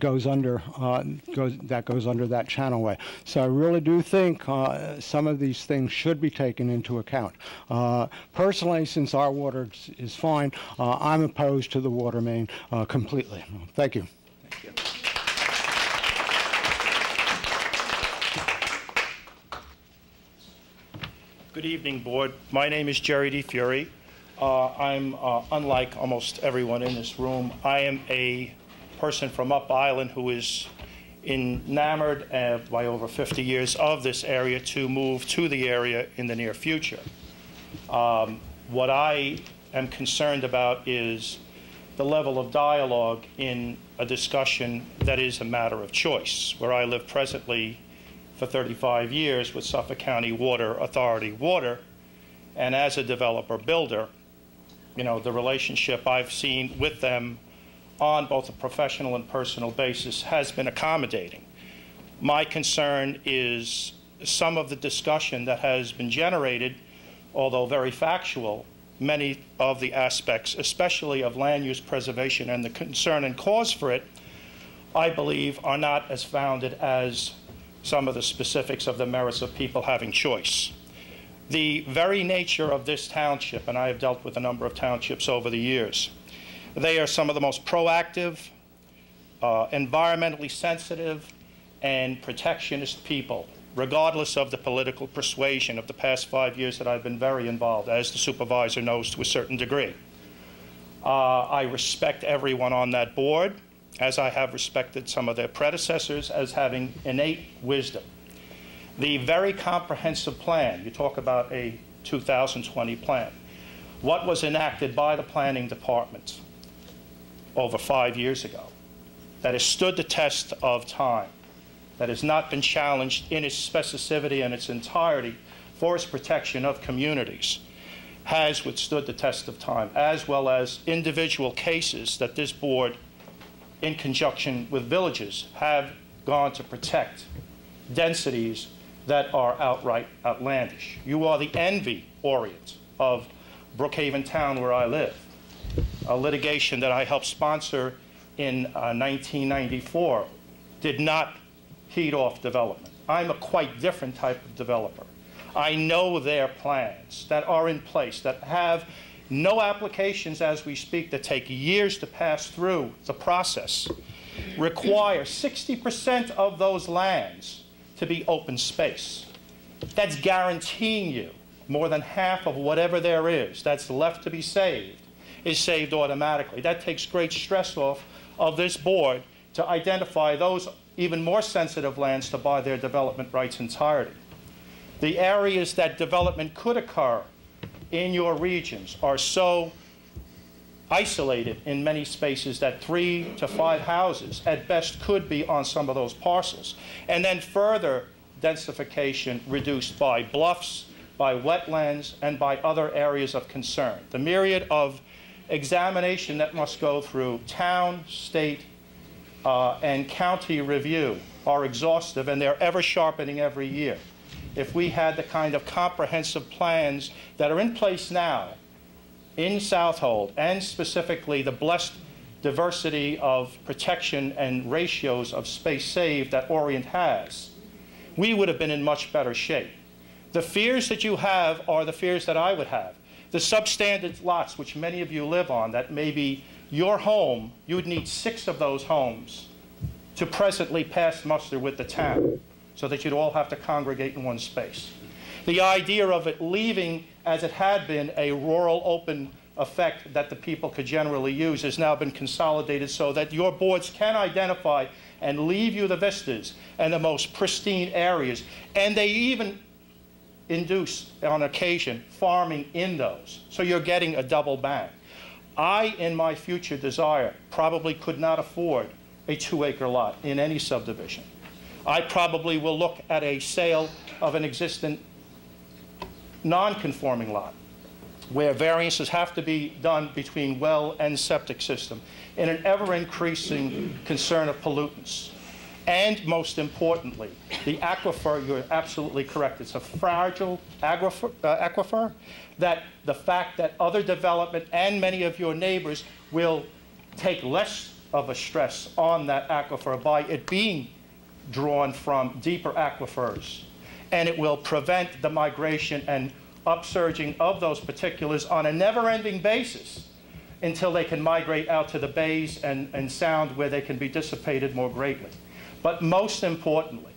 goes under that channelway. So I really do think some of these things should be taken into account. Personally, since our water is fine, I'm opposed to the water main completely. Thank you. Thank you. Good evening, Board. My name is Jerry D. Fury. I'm, unlike almost everyone in this room, I am a person from Up Island who is enamored by over 50 years of this area to move to the area in the near future. What I am concerned about is the level of dialogue in a discussion that is a matter of choice. Where I live presently for 35 years with Suffolk County Water Authority Water, and as a developer builder, you know, the relationship I've seen with them on both a professional and personal basis has been accommodating. My concern is some of the discussion that has been generated, although very factual, many of the aspects, especially of land use preservation and the concern and cause for it, I believe are not as founded as some of the specifics of the merits of people having choice. The very nature of this township, and I have dealt with a number of townships over the years, they are some of the most proactive, environmentally sensitive, and protectionist people, regardless of the political persuasion of the past 5 years that I've been very involved, as the supervisor knows to a certain degree. I respect everyone on that board, as I have respected some of their predecessors as having innate wisdom. The very comprehensive plan, you talk about a 2020 plan, what was enacted by the planning department over 5 years ago, that has stood the test of time, that has not been challenged in its specificity and its entirety for its protection of communities, has withstood the test of time, as well as individual cases that this board, in conjunction with villages, have gone to protect densities that are outright outlandish. You are the envy, Orient, of Brookhaven Town, where I live, a litigation that I helped sponsor in 1994 did not heed off development. I'm a quite different type of developer. I know their plans that are in place, that have no applications as we speak, that take years to pass through the process, require 60% of those lands to be open space. That's guaranteeing you more than half of whatever there is that's left to be saved is saved automatically. That takes great stress off of this board to identify those even more sensitive lands to buy their development rights entirety. The areas that development could occur in your regions are so isolated in many spaces that 3 to 5 houses at best could be on some of those parcels. And then further densification reduced by bluffs, by wetlands, and by other areas of concern. The myriad of examination that must go through town, state, and county review are exhaustive, and they're ever sharpening every year. If we had the kind of comprehensive plans that are in place now in Southold, and specifically the blessed diversity of protection and ratios of space saved that Orient has, we would have been in much better shape. The fears that you have are the fears that I would have. The substandard lots, which many of you live on, that may be your home, you would need 6 of those homes to presently pass muster with the town, so that you'd all have to congregate in one space. The idea of it leaving, as it had been, a rural open effect that the people could generally use has now been consolidated so that your boards can identify and leave you the vistas and the most pristine areas. And they even induce, on occasion, farming in those. So you're getting a double bang. I, in my future desire, probably could not afford a 2-acre lot in any subdivision. I probably will look at a sale of an existing non-conforming lot where variances have to be done between well and septic system in an ever-increasing concern of pollutants. And most importantly, the aquifer, you're absolutely correct, it's a fragile aquifer, that the fact that other development and many of your neighbors will take less of a stress on that aquifer by it being drawn from deeper aquifers. And it will prevent the migration and upsurging of those particulars on a never-ending basis until they can migrate out to the bays and sound where they can be dissipated more greatly. But most importantly,